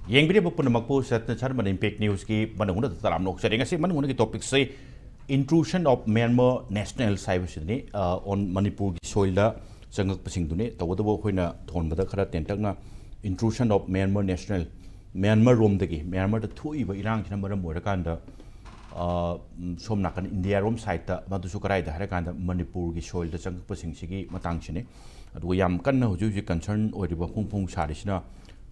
Yang beri pun makpu Saratchandra Sharma impact news ki manunguna taram nok sering asi manunguna ki topic say intrusion of Myanmar national cyber ni on Manipur ki soil da sangak pasing dune tawada bo khoina thon bada khara tentak na intrusion of Myanmar national Myanmar rom dagi Myanmar da thui ba irang china maram mora kanda som nakan India rom side da madu su karai da hara kanda Manipur ki soil da sangak pasing sigi matang chine adu yam kan na huju concern oi riba phung sarisina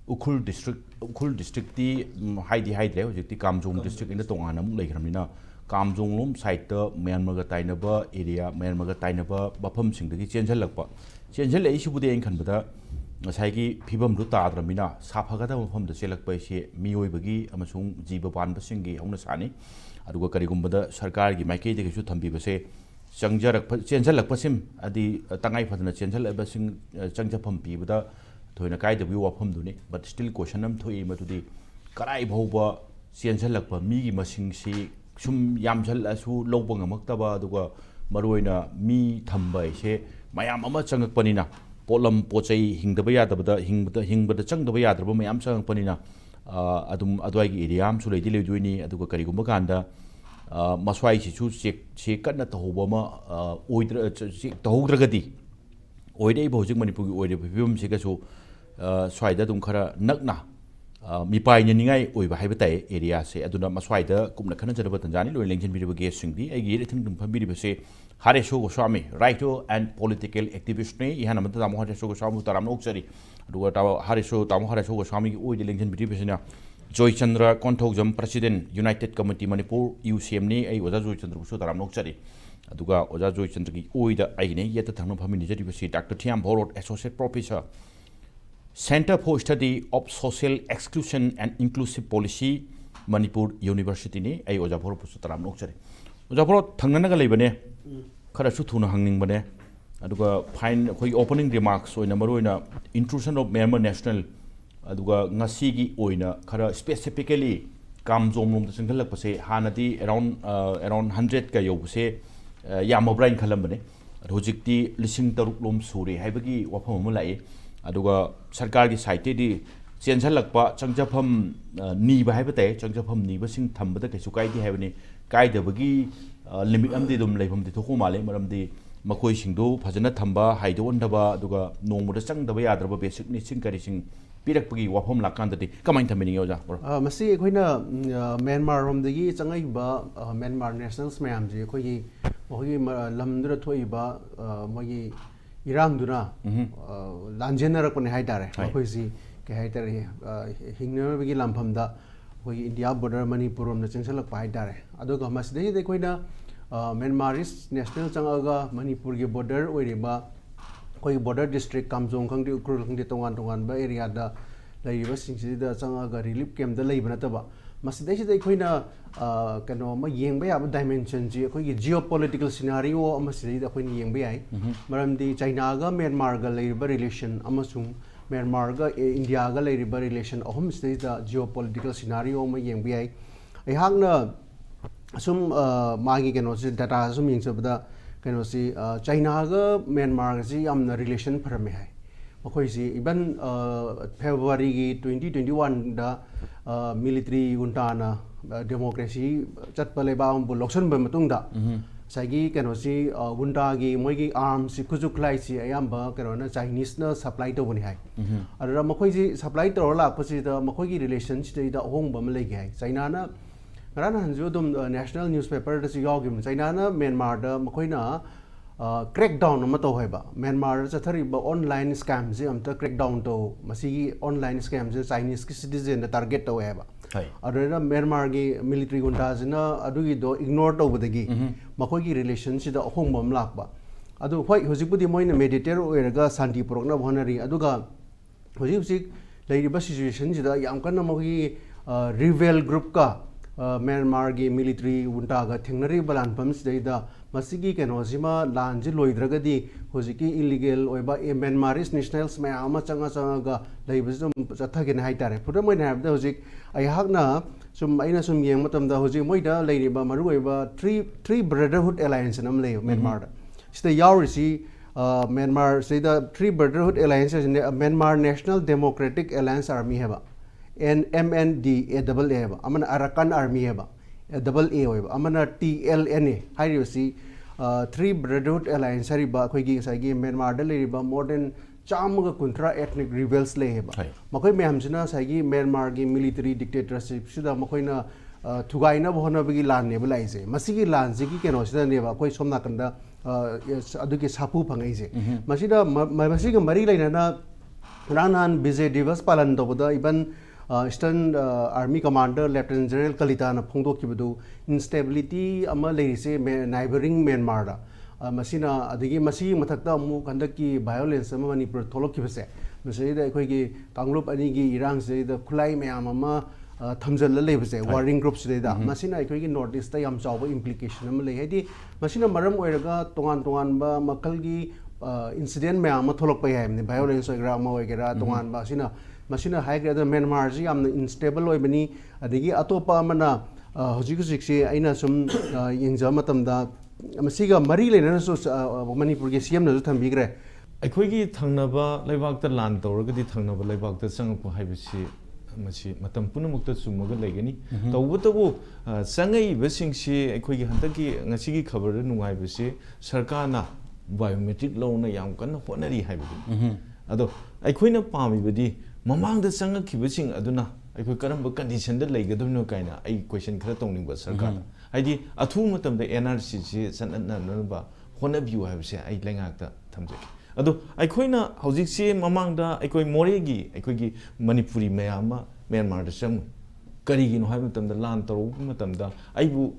Ukhul district ti haidi le hojikti Kamjong district in the tongana mu leikramina Kamjong lom site the Myanmar ga tainaba area Myanmar ga tainaba bafam sing dagi chenjalakpa chenjal ei subudi en khanbada ngasai gi phibam ru tadramina saphaga da mafam da chelakpa se mioi bagi amasung jiba ban basing gi hongna sani aduga karigumbada sarkar gi maikei de su thambi base changjarak chenjalak pasim adi tangai phadna chenjal basing changjapam pibada thoina kai da wafam duni but still question am thoi matudi karai bhauba sianjalakpa mi gi masing si sum yamjal asu lobang amaktaba aduga maroina mi thamba ise mayam ama changakpanina polam pochai hingdaba yadaba hingbada changdaba yadraba mayam changakpanina adum adwai gi area am su leidi leduini aduga karigumba kanda maswai si chu che kanna tohoba ma oidra tohodragadi oidei bhojik Manipur gi oide phibum se ga su swaida dum khara nakna mipai ningai oiba haiba tai area se aduna maswaida kumna khana jaraba tanjani loi lengchen biriba ge singdi ai gi rething dum phambiri base Hareshwar Goswami writer and political activist ne ihana mata tamo Hareshwar Goswami taram oksari aduga taw Hareshwar Goswami gi oide lengchen biriba se na Joychandra Konthoujam president United Committee Manipur UCM ne ai oja Joychandra su taram oksari aduga oja Joychandra gi oida ai ne yeta thangno phami jari base Dr. Thiyam Bharat associate professor Center for Study of Social Exclusion and Inclusive Policy Manipur University ni ai oja Bharat pusu taram nokchari oja Bharat thangnana ga leibane khara su thuna hangning bane aduga fine khoi opening remarks oina maroina intrusion of Myanmar national aduga ngasi gi oina khara specifically Kamjong lom da singhalak pase hanadi around 100 ka yobse yam brain khalam bane hojikti lising taruk lom suri haibagi wafam mu lai aduga sarkar gi site di chenjalakpa changjapam ni ba haibate changjapam ni ba sing thambada kaisu kai di haibani kai dabagi limit amdi dum leifam di thoko male maramdi makoi singdu phajana thamba haidon daba aduga nongmuda changdaba yadraba basic ni sing kari sing pirakpagi wafam lakandati kamain thamini yoja masi khoina Myanmar rom dagi changai ba Myanmar nationals mayam ji khoi lamdura thoi ba mogi Irangduna lanjenarakpane haitare akhoi ke haitare hingnabagi lamhamda khoi India border Manipur romna chengsalakpa haitare aduga masdei de khoina Myanmaris national changaga Manipur gi border oiriba khoi border district Kamjong khangdi ukrul khangdi tongan ba area da laiba singsi da changaga relief camp da leiba nataba masdei de khoina kano ma yengba ya dimension ji khoi geopolitical scenario amasri da khoi yengba yai maramdi China ga Myanmar ga leiba relation amasung Myanmar ga India ga leiba relation ahum stage da geopolitical scenario ma yengba yai ai hakna sum magi kano si data sum yengsabda kano si China ga Myanmar ga si amna relation pharame hai makhoi si even February gi 2021 da military junta na democracy chatpa leba bu loksan ba matung da sagi kano si junta gi moi gi arms si kujuk lai si ayamba kano na Chinese na supply to bani hai ara makhoi si supply to la pasi da makhoi gi relation si da hong ba ma legi hai China na ran hanju dum national newspaper da si yogim China na Myanmar da makhoi na crackdown ama to hoiba Myanmar chathari ba online scam je amta crackdown to masi online scam je Chinese ki citizen da target to hoiba adena Myanmar gi military junta jina adugi do ignore to bodagi makoi gi relation si da hongba lakba adu hoi hojipudi moina mediator oiraga santi porokna bhonari aduga hojip leiriba situation ji da yam kana mogi rebel group ka Myanmar gi military junta ga thengnari balan pams deida masigi kenosima lanji loidragadi hojiki illegal oiba Myanmaris nationals ma ama changa ga leibasum chathagin haitare pura moi na habda hojik ai hakna sum aina sum yeng matam da hojik moi da leiriba maru oiba three brotherhood alliance nam lei Myanmar da sida yaurisi Myanmar say the three brotherhood alliances in Myanmar National Democratic Alliance Army heba MNDAA amana Arakan Army heba double A hoiba amana TLNA hairibasi three Brotherhood Alliance hariba akhoi sagi Myanmar da leriba more than chamuga kuntra ethnic rebels le heba makoi myamsina sagi Myanmar gi military dictatorship sida makoina thugaina bhona bagi lan ne bulaise masigi lan sigi keno sida ne ba koi somna kanda aduki sapu phangai je masida masiga mari laina na ranan Vijay Divas palan toboda even Eastern Army Commander Lieutenant General Kalita na phongdo kibadu instability ama leise neighboring Myanmar da masina adigi masi mathakta mu kandaki violence ama Manipur tholok kibase masida ekhoi gi Kanglup ani gi irang se da khulai mayam ama thamjal lebase warring groups de da masina ekhoi gi north east ta yam chawba implication ama le hedi masina maram oiraga tongan ba makal gi incident mayam ma tholok pa yam ne violence oigra ama oigera tongan ba masina high grade Myanmar ji amna unstable oibani adigi atopa amana hojik se aina sum yengja matamda masiga mari lena so Manipur gi CM na ju thambigre ꯑꯩꯈꯣꯏꯒꯤ ꯊꯪꯅꯕ ꯂꯩꯕꯥꯛꯇ ꯂꯥꯟ ꯇꯧꯔꯒꯗꯤ ꯊꯪꯅꯕ ꯂꯩꯕꯥꯛꯇ ꯆꯪꯉꯛꯄ ꯍꯥꯏꯕꯁꯤ ꯃꯁꯤ ꯃꯇꯝ ꯄꯨꯝꯅꯃꯛꯇ ꯆꯨꯝꯃꯒ ꯂꯩꯒꯅꯤ ꯇꯧꯕꯇꯕꯨ ꯆꯪꯉꯛꯏꯕꯁꯤꯡꯁꯤ ꯑꯩꯈꯣꯏꯒꯤ ꯍꯟꯗꯛꯀꯤ ꯉꯁꯤꯒꯤ ꯈꯕꯔꯗ ꯅꯨꯡꯉꯥꯏꯕꯁꯤ ꯁꯔꯀꯥꯔꯅ ꯕꯥꯏꯑꯣꯃꯦꯇ꯭ꯔꯤꯛ ꯂꯧꯅ ꯌꯥꯝ ꯀꯟꯅ ꯍꯣꯠꯅꯔꯤ ꯍꯥꯏꯕꯗꯨꯅꯤ ꯑꯗꯣ ꯑꯩꯈꯣꯏꯅ ꯄꯥꯝꯃꯤꯕꯗꯤ ꯃꯃꯥꯡꯗ ꯆꯪꯉꯛꯈꯤꯕꯁꯤꯡ ꯑꯗꯨꯅ ꯑꯩꯈꯣꯏ ꯀꯔꯝꯕ ꯀꯟꯗꯤꯁꯟꯗ ꯂꯩꯒꯗꯕꯅꯣ ꯀꯥꯏꯅ ꯑꯩ ꯀ꯭ꯋꯦꯁꯟ ꯈꯔ ꯇꯧꯅꯤꯡꯕ ꯁꯔꯀꯥꯔꯗ ꯍꯥꯏꯗꯤ ꯑꯊꯨꯕ ꯃꯇꯝꯗ NRCꯁꯤ ꯆꯠꯅꯅꯕ ꯍꯣꯠꯅꯕꯤꯌꯨ ꯍꯥꯏꯕꯁꯦ ꯑꯩ ꯂꯩꯉꯥꯛꯇ ꯊꯝꯖꯒꯦ ꯑꯗꯣ ꯑꯩꯈꯣꯏꯅ ꯍꯧꯖꯤꯛꯁꯤ ꯃꯃꯥꯡꯗ ꯑꯩꯈꯣꯏ ꯃꯣꯔꯦꯒꯤ ꯑꯩꯈꯣꯏꯒꯤ ꯃꯅꯤꯄꯨꯔꯤ ꯃꯌꯥꯝ ꯑꯃ ꯃ꯭ꯌꯥꯟꯃꯥꯔꯗ ꯆꯪꯉꯨ ꯀꯔꯤꯒꯤꯅꯣ ꯍꯥꯏꯕ ꯃꯇꯝꯗ ꯂꯥꯟ ꯇꯧꯔꯛꯄ ꯃꯇꯝꯗ ꯑꯩꯕꯨ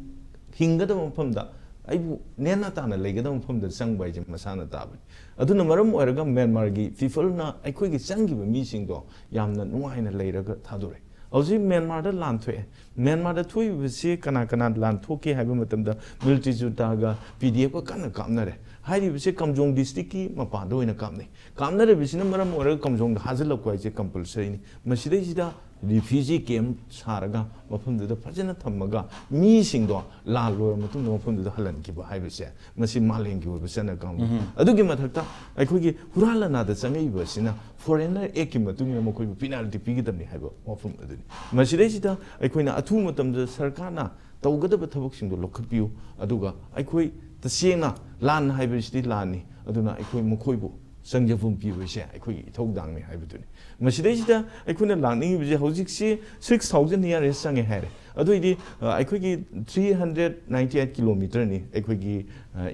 ꯍꯤꯡꯒꯗꯕ ꯃꯐꯝꯗ ꯑꯩꯕꯨ ꯅꯦꯅꯥ ꯇꯥꯅ ꯂꯩꯒꯗꯕ ꯃꯐꯝꯗ ꯆꯪꯕ ꯍꯥꯏꯁꯦ ꯃꯁꯥꯅ ꯇꯥꯕꯅꯤ ꯑꯗꯨꯅ ꯃꯔꯝ ꯑꯣꯏꯔꯒ ꯃ꯭ꯌꯥꯟꯃꯥꯔꯒꯤ ꯄꯤꯄꯜꯅ ꯑꯩꯈꯣꯏꯒꯤ ꯆꯪꯈꯤꯕ ꯃꯤꯁꯤꯡꯗꯣ ꯌꯥꯝꯅ ꯅꯨꯡꯉꯥꯏꯅ ꯂꯩꯔꯒ ꯊꯥꯗꯣꯔꯛꯑꯦ ꯍꯧꯖꯤꯛ ꯃ꯭ꯌꯥꯟꯃꯥꯔꯗ ꯂꯥꯟ ꯊꯣꯛꯑꯦ ꯃ꯭ꯌꯥꯟꯃꯥꯔꯗ ꯊꯣꯛꯏꯕꯁꯤ ꯀꯅꯥ ꯂꯥꯟ ꯊꯣꯛꯀꯦ ꯍꯥꯏꯕ ꯃꯇꯝꯗ ꯃꯤꯂꯤꯇꯔꯤ ꯖꯨꯟꯇꯥꯒ PDFꯒ ꯀꯟꯅ ꯀꯥꯞꯅꯔꯦ ꯍꯥꯏꯔꯤꯕꯁꯤ ꯀꯝꯖꯣꯡ ꯗꯤꯁꯇ꯭ꯔꯤꯛꯀꯤ ꯃꯄꯥꯟꯗ ꯑꯣꯏꯅ ꯀꯥꯞꯅꯩ ꯀꯥꯞꯅꯔꯤꯕꯁꯤꯅ ꯃꯔꯝ ꯑꯣꯏꯔꯒ ꯀꯝꯖꯣꯡꯗ ꯍꯥꯖꯤꯜꯂꯛꯄ ꯍꯥꯏꯁꯦ ꯀꯝꯄꯜꯁꯔꯤꯅꯤ ꯃꯁꯤꯗꯩꯁꯤꯗ ꯔꯤꯐ꯭ꯌꯨꯖꯤ ꯀꯦꯝꯞ ꯁꯥꯔꯒ ꯃꯐꯝꯗꯨꯗ ꯐꯖꯅ ꯊꯝꯃꯒ ꯃꯤꯁꯤꯡꯗꯣ ꯂꯥꯟ ꯂꯣꯏꯔ ꯃꯇꯨꯡꯗ ꯃꯐꯝꯗꯨꯗ ꯍꯜꯍꯟꯈꯤꯕ ꯍꯥꯏꯕꯁꯦ ꯃꯁꯤ ꯃꯥꯂꯦꯝꯒꯤ ꯑꯣꯏꯕ ꯆꯠꯅ ꯀꯥꯡꯂꯣꯟ ꯑꯗꯨꯒꯤ ꯃꯊꯛꯇ ꯑꯩꯈꯣꯏꯒꯤ ꯍꯨꯔꯥꯟ ꯂꯅꯥꯗ ꯆꯪꯉꯛꯏꯕꯁꯤꯅ ꯐꯣꯔꯦꯟꯅꯔ ꯑꯦꯛꯀꯤ ꯃꯇꯨꯡ ꯏꯟꯅ ꯃꯈꯣꯏꯕꯨ ꯄꯤꯅꯥꯜꯇꯤ ꯄꯤꯒꯗꯕꯅꯤ ꯍꯥꯏꯕ ꯋꯥꯐꯝ ꯑꯗꯨꯅꯤ ꯃꯁꯤꯗꯩꯁꯤꯗ ꯑꯩꯈꯣꯏꯅ ꯑꯊꯨꯕ ꯃꯇꯝꯗ ꯁꯔꯀꯥꯔꯅ ꯇꯧꯒꯗꯕ ꯊꯕꯛꯁꯤꯡꯗꯣ ꯂꯧꯈꯠꯄꯤꯌꯨ ꯑꯗꯨꯒ ꯑꯩꯈꯣꯏ ꯇꯁꯦꯡꯅ ꯂꯥꯟ ꯍꯥꯏꯕꯁꯤꯗꯤ ꯂꯥꯟꯅꯤ ꯑꯗꯨꯅ ꯑꯩꯈꯣꯏ ꯃꯈꯣꯏꯕꯨ ꯆꯪꯖꯐꯝ ꯄꯤꯕꯁꯦ ꯑꯩꯈꯣꯏꯒꯤ ꯏꯊꯧꯗꯥꯡꯅꯤ ꯍꯥꯏꯕꯗꯨꯅꯤ ꯃꯁꯤꯗꯩꯁꯤꯗ ꯑꯩꯈꯣꯏꯅ ꯂꯥꯛꯅꯤꯡꯉꯤꯕꯁꯦ ꯍꯧꯖꯤꯛꯁꯤ 6,000 ꯅꯤꯌꯔꯦꯁ ꯆꯪꯉꯦ ꯍꯥꯏꯔꯦ ꯑꯗꯨꯏꯗꯤ ꯑꯩꯈꯣꯏꯒꯤ 398 ꯀꯤꯂꯣꯃꯤꯇꯔꯅꯤ ꯑꯩꯈꯣꯏꯒꯤ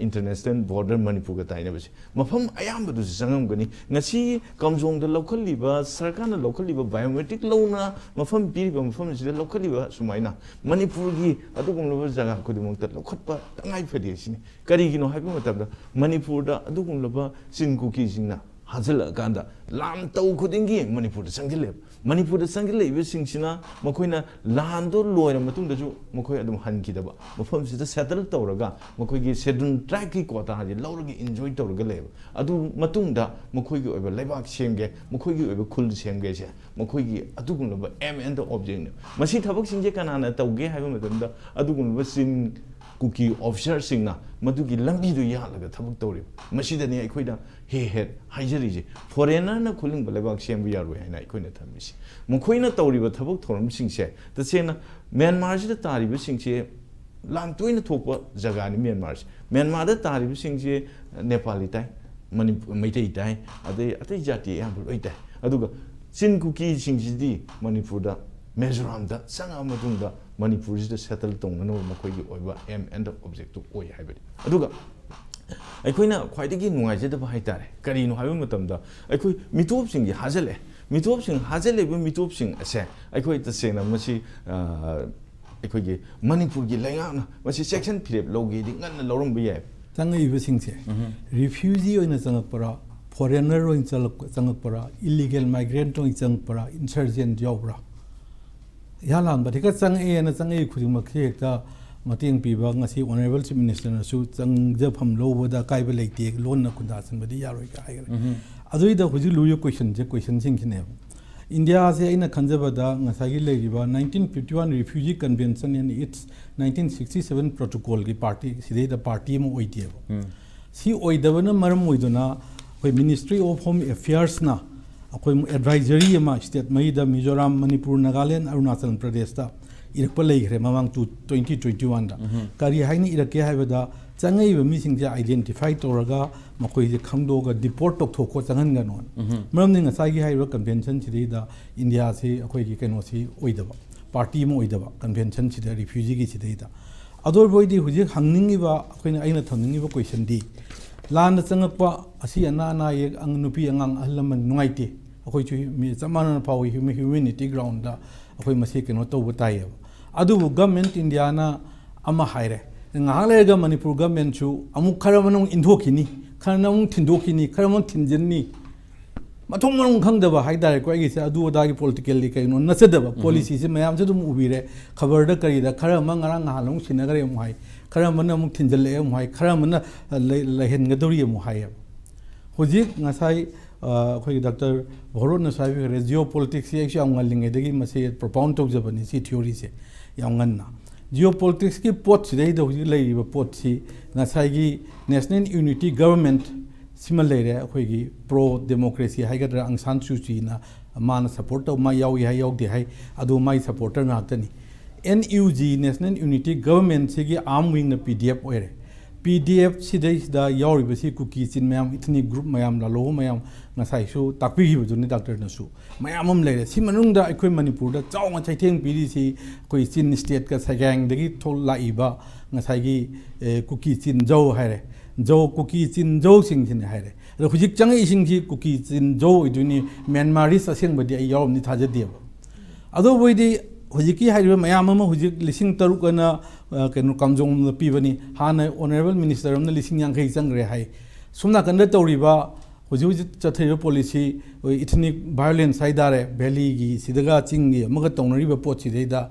ꯏꯟꯇꯔꯅꯦꯁꯅꯦꯜ ꯕꯣꯔꯗꯔ ꯃꯅꯤꯄꯨꯔꯒ ꯇꯥꯏꯅꯕꯁꯦ ꯃꯐꯝ ꯑꯌꯥꯝꯕꯗꯨꯁꯨ ꯆꯪꯉꯝꯒꯅꯤ ꯉꯁꯤ ꯀꯝꯖꯣꯡꯗ ꯂꯧꯈꯠꯂꯤꯕ ꯁꯔꯀꯥꯔꯅ ꯂꯧꯈꯠꯂꯤꯕ ꯕꯥꯏꯑꯣꯃꯦꯇ꯭ꯔꯤꯛ ꯂꯧꯅ ꯃꯐꯝ ꯄꯤꯔꯤꯕ ꯃꯐꯝꯁꯤꯗ ꯂꯧꯈꯠꯂꯤꯕ ꯁꯨꯃꯥꯏꯅ ꯃꯅꯤꯄꯨꯔꯒꯤ ꯑꯗꯨꯒꯨꯝꯂꯕ ꯖꯒꯥ ꯈꯨꯗꯤꯡꯃꯛꯇ ꯂꯧꯈꯠꯄ ꯇꯉꯥꯏ ꯐꯗꯦ ꯁꯤꯅꯤ ꯀꯔꯤꯒꯤꯅꯣ ꯍꯥꯏꯕ ꯃꯇꯝꯗ ꯃꯅꯤꯄꯨꯔꯗ ꯑꯗꯨꯒꯨꯝꯂꯕ ꯆꯤꯟ ꯀꯨꯀꯤꯁꯤꯡꯅ ꯍꯥꯖꯤꯜꯂꯛꯑꯀꯥꯟꯗ ꯂꯥꯟ ꯇꯧ ꯈꯨꯗꯤꯡꯒꯤ ꯃꯅꯤꯄꯨꯔꯗ ꯆꯪꯁꯤꯜꯂꯦꯕ ꯃꯅꯤꯄꯨꯔꯗ ꯆꯪꯁꯤꯜꯂꯛꯏꯕꯁꯤꯡꯁꯤꯅ ꯃꯈꯣꯏꯅ ꯂꯥꯟꯗꯣ ꯂꯣꯏꯔ ꯃꯇꯨꯡꯗꯁꯨ ꯃꯈꯣꯏ ꯑꯗꯨꯝ ꯍꯟꯈꯤꯗꯕ ꯃꯐꯝꯁꯤꯗ ꯁꯦꯇꯜ ꯇꯧꯔꯒ ꯃꯈꯣꯏꯒꯤ ꯁꯦꯗꯨꯜ ꯇ꯭ꯔꯥꯏꯕꯀꯤ ꯀꯣꯇꯥꯁꯤ ꯂꯧꯔꯒ ꯏꯟꯖꯣꯏ ꯇꯧꯔꯒ ꯂꯩꯌꯦꯕ ꯑꯗꯨ ꯃꯇꯨꯡꯗ ꯃꯈꯣꯏꯒꯤ ꯑꯣꯏꯕ ꯂꯩꯕꯥꯛ ꯁꯦꯝꯒꯦ ꯃꯈꯣꯏꯒꯤ ꯑꯣꯏꯕ ꯈꯨꯜ ꯁꯦꯝꯒꯦꯁꯦ ꯃꯈꯣꯏꯒꯤ ꯑꯗꯨꯒꯨꯝꯂꯕ ꯑꯦꯝ ꯑꯦꯟ ꯗ ꯑꯣꯕꯖꯦꯛꯅꯦ ꯃꯁꯤ ꯊꯕꯛꯁꯤꯡꯁꯦ ꯀꯅꯥꯅ ꯇꯧꯒꯦ ꯍꯥꯏꯕ ꯃꯇꯝꯗ ꯑꯗꯨꯒꯨꯝꯂꯕ ꯆꯤꯟ ꯀꯨꯀꯤ ꯑꯣꯐꯤꯁꯔꯁꯤꯡꯅ ꯃꯗꯨꯒꯤ ꯂꯝꯕꯤꯗꯨ ꯌꯥꯜꯂꯒ ꯊꯕꯛ ꯇꯧꯔꯤꯕ ꯃꯁꯤꯗꯅꯤ ꯑꯩꯈꯣꯏꯅ ꯍꯦꯛ ꯍꯥꯏꯖꯔꯤꯁꯦ ꯐꯣꯔꯦꯅꯔꯅ ꯈꯨꯜꯂꯤꯡꯕ ꯂꯩꯕꯥꯛ ꯁꯦꯝꯕ ꯌꯥꯔꯣꯏ ꯍꯥꯏꯅ ꯑꯩꯈꯣꯏꯅ ꯊꯝꯃꯤꯁꯤ ꯃꯈꯣꯏꯅ ꯇꯧꯔꯤꯕ ꯊꯕꯛ ꯊꯧꯔꯝꯁꯤꯡꯁꯦ ꯇꯁꯦꯡꯅ ꯃ꯭ꯌꯥꯟꯃꯥꯔꯁꯤꯗ ꯇꯥꯔꯤꯕꯁꯤꯡꯁꯦ ꯂꯥꯟ ꯇꯣꯏꯅ ꯊꯣꯛꯄ ꯖꯒꯥꯅꯤ ꯃ꯭ꯌꯥꯟꯃꯥꯔꯁꯦ ꯃ꯭ꯌꯥꯟꯃꯥꯔꯗ ꯇꯥꯔꯤꯕꯁꯤꯡꯁꯦ ꯅꯦꯄꯥꯂꯤ ꯇꯥꯏ ꯃꯩꯇꯩ ꯇꯥꯏ ꯑꯗꯩ ꯑꯇꯩ ꯖꯥꯇꯤ ꯑꯌꯥꯝꯕ ꯂꯣꯏ ꯇꯥꯏ ꯑꯗꯨꯒ ꯆꯤꯟ ꯀꯨꯀꯤꯁꯤꯡꯁꯤꯗꯤ ꯃꯅꯤꯄꯨꯔꯗ ꯃꯤꯖꯣꯔꯥꯝꯗ ꯆꯪꯉꯛꯑ ꯃꯇꯨꯡꯗ ꯃꯅꯤꯄꯨꯔꯁꯤꯗ ꯁꯦꯇꯜ ꯇꯧꯅꯅꯕ ꯃꯈꯣꯏꯒꯤ ꯑꯣꯏꯕ ꯑꯦꯝ ꯑꯦꯟ ꯗ ꯑꯣꯕꯖꯦꯛꯇꯨ ꯑꯣꯏ ꯍꯥꯏꯕꯅꯤ ꯑꯗꯨꯒ ꯑꯩꯈꯣꯏꯅ ꯈ꯭ꯋꯥꯏꯗꯒꯤ ꯅꯨꯡꯉꯥꯏꯖꯗꯕ ꯍꯥꯏꯇꯥꯔꯦ ꯀꯔꯤꯅꯣ ꯍꯥꯏꯕ ꯃꯇꯝꯗ ꯑꯩꯈꯣꯏ ꯃꯤꯇꯣꯞꯁꯤꯡꯁꯤ ꯍꯥꯖꯤꯜꯂꯛꯑꯦ ꯃꯤꯇꯣꯞꯁꯤꯡ ꯍꯥꯖꯤꯜꯂꯤꯕ ꯃꯤꯇꯣꯞꯁꯤꯡ ꯑꯁꯦ ꯑꯩꯈꯣꯏ ꯇꯁꯦꯡꯅ ꯃꯁꯤ ꯑꯩꯈꯣꯏꯒꯤ ꯃꯅꯤꯄꯨꯔꯒꯤ ꯂꯩꯉꯥꯛꯅ ꯃꯁꯤ ꯆꯦꯛꯁꯤꯟ ꯐꯤꯔꯦꯞ ꯂꯧꯒꯦꯗꯤ ꯉꯟꯅ ꯂꯧꯔꯝꯕ ꯌꯥꯏ ꯆꯪꯉꯛꯏꯕꯁꯤꯡꯁꯦ ꯔꯤꯐ꯭ꯌꯨꯖꯤ ꯑꯣꯏꯅ ꯆꯪꯉꯛꯄꯔꯥ ꯐꯣꯔꯦꯅꯔ ꯑꯣꯏꯅ ꯆꯪꯉꯛꯄꯔꯥ ꯏꯂꯤꯒꯦꯜ ꯃꯥꯏꯒ꯭ꯔꯦꯟꯠ ꯑꯣꯏꯅ ꯆꯪꯉꯛꯄꯔꯥ ꯏꯟꯁꯔꯖꯦꯟꯠ ꯌꯥꯎꯕ꯭ꯔꯥ ꯏꯍꯥꯟ ꯍꯥꯟꯕꯗ ꯍꯦꯛꯇ ꯆꯪꯉꯛꯑꯦꯅ ꯆꯪꯉꯛꯏ ꯈꯨꯗꯤꯡꯃꯛꯁꯤ ꯍꯦꯛꯇ ꯃꯇꯦꯡ ꯄꯤꯕ ꯉꯁꯤ ꯑꯣꯅꯔꯦꯕꯜ ꯆꯤꯐ ꯃꯤꯅꯤꯁꯇꯔꯅꯁꯨ ꯆꯪꯖꯐꯝ ꯂꯧꯕꯗ ꯑꯀꯥꯏꯕ ꯂꯩꯇꯦ ꯂꯣꯟꯅ ꯈꯨꯟꯗꯥꯁꯤꯟꯕꯗꯤ ꯌꯥꯔꯣꯏꯒ ꯍꯥꯏꯈ꯭ꯔꯦ ꯑꯗꯨꯏꯗ ꯍꯧꯖꯤꯛ ꯂꯨꯔꯤꯕ ꯀꯣꯏꯁꯟꯁꯤꯡꯁꯤꯅꯦꯕ ꯏꯟꯗꯤꯌꯥꯁꯦ ꯑꯩꯅ ꯈꯟꯖꯕꯗ ꯉꯁꯥꯏꯒꯤ ꯂꯩꯔꯤꯕ 1951 ꯔꯤꯐ꯭ꯌꯨꯖꯤ ꯀꯟꯚꯦꯟꯁꯟ ꯑꯦꯟ ꯏꯠꯁ 1967 ꯄ꯭ꯔꯣꯇꯣꯀꯣꯜꯒꯤ ꯄꯥꯔꯇꯤ ꯁꯤꯗꯩꯗ ꯄꯥꯔꯇꯤ ꯑꯃ ꯑꯣꯏꯗꯦꯕ ꯁꯤ ꯑꯣꯏꯗꯕꯅ ꯃꯔꯝ ꯑꯣꯏꯗꯨꯅ ꯑꯩꯈꯣꯏ ꯃꯤꯅꯤꯁꯇ꯭ꯔꯤ ꯑꯣꯐ ꯍꯣꯝ ꯑꯦꯐꯤꯌꯔꯁꯅ अखोई एडवाइजरी अमा स्टेट मईदा मिजोरम मणिपुर नागालैंड अरुणाचल प्रदेश दा इरकपा लेखरे ममांग 2021 दा करी हाइनी इरके हाइबदा चंगई बमी सिंजे आइडेंटिफाई तोरगा मखोई जे खंगदोगा डिपोर्ट तोखो चंगन गनो मरम नि ngसाई हाइबा कन्वेंशन सिदा इंडिया से अखोई की कैनो सी ओइदबा पार्टी मो ओइदबा कन्वेंशन सिदा रिफ्यूजी की सिदा अदोर बोइदी हुजे हंगनिंगिबा अखोइना आइना थंगनिंगिबा क्वेश्चन दी लान चंगपा असी अना ये अंग नुपी अंगांग अहलमन नुंगाइते अखोई चु मी चमाना पाव ह्यूमैनिटी ग्राउंड दा अखोई मसे केनो तौब ताइब अदुबु गवर्नमेंट इंडिया ना अमा हाइरे ngahalega manipur government chu amuk kharamanung indhokini kharanung thindokini kharamon thinjenni mathong manung khangdaba haidare ko agi se adu da gi politically kai no nasedaba policy se mayam se dum ubire khabar da kari da kharama ngarang halung sinagare mu hai kharamana amuk thinjelle mu hai kharamana lehen gadori mu hai hojik ngasai khoi dr bhoron na sai re geopolitics ye actually angalinge dagi mase propound to jabani si theory se yanganna geopolitics की pot Shidei दो हुजी लई बा pot सी ngasai gi national unity government सिमा लेरे अखोई gi pro democracy हाइगद्रा आंग सान सू ची ना मान सपोर्ट तो मा याव याव याव दे हाइ अदो माइ supporter नाक्तनी NUG national unity government से gi arm wing na PDF ओरे PDF सिदई दा याव बसी कुकी चिन मयाम इतनी group मयाम La low मयाम ngasai su takpi gi bujuni doctor na su mayamam leire si manung da akhoi manipur da chaw nga chaitheng piri si koi chin state ka sagang dagi thol la iba ngasai gi kuki chin jo haire jo kuki chin jo sing sin haire ro hujik chang ising ji kuki chin jo iduni myanmar is aseng badi ai yawm ni thaja deba ado boidi hujiki haire mayam ma hujik lising taruk na kenu kamjong na pibani hana honorable minister na lising yang khai changre hai sumna kanda tawriba हुजी चथेर policy ethnic violence हाइदारे valley की सिदगा चिंगी मग तौनरीब पोट सिदैदा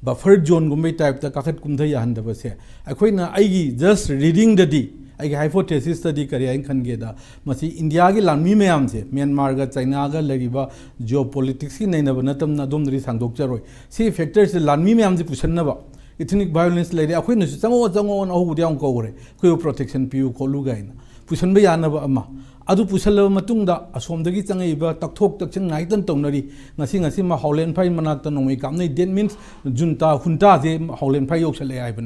बफर जोन गुम्बे टाइप ता काखत कुमथ याहंदबसे अखोइना आइगी जस्ट रीडिंग ददी आइगी हाइपोथेसिस तदी करी आइन खनगेदा मसी इंडिया की लामी मयाम से म्यांमार गा चाइना गा लगिबा जियोपॉलिटिक्स की नैनब नतम ना दोमदरी सांगदोक चरोय सी फैक्टर्स लामी मयाम से पुछननबा इथनिक वायलेंस लेरे अखोइना चंगो चंगो न अहुदियां कोरे कोइ प्रोटेक्शन पियु खोलु गाइना पुछनबा यानबा अमा अदु पुछलब मतुंगदा असोमदगी चंगइबा तकथोक तकचंग नाइतन तौनरी ngasi ngasi ma haulen phai manak ta nongei kamnei that means junta hunta je haulen phai yoksale ai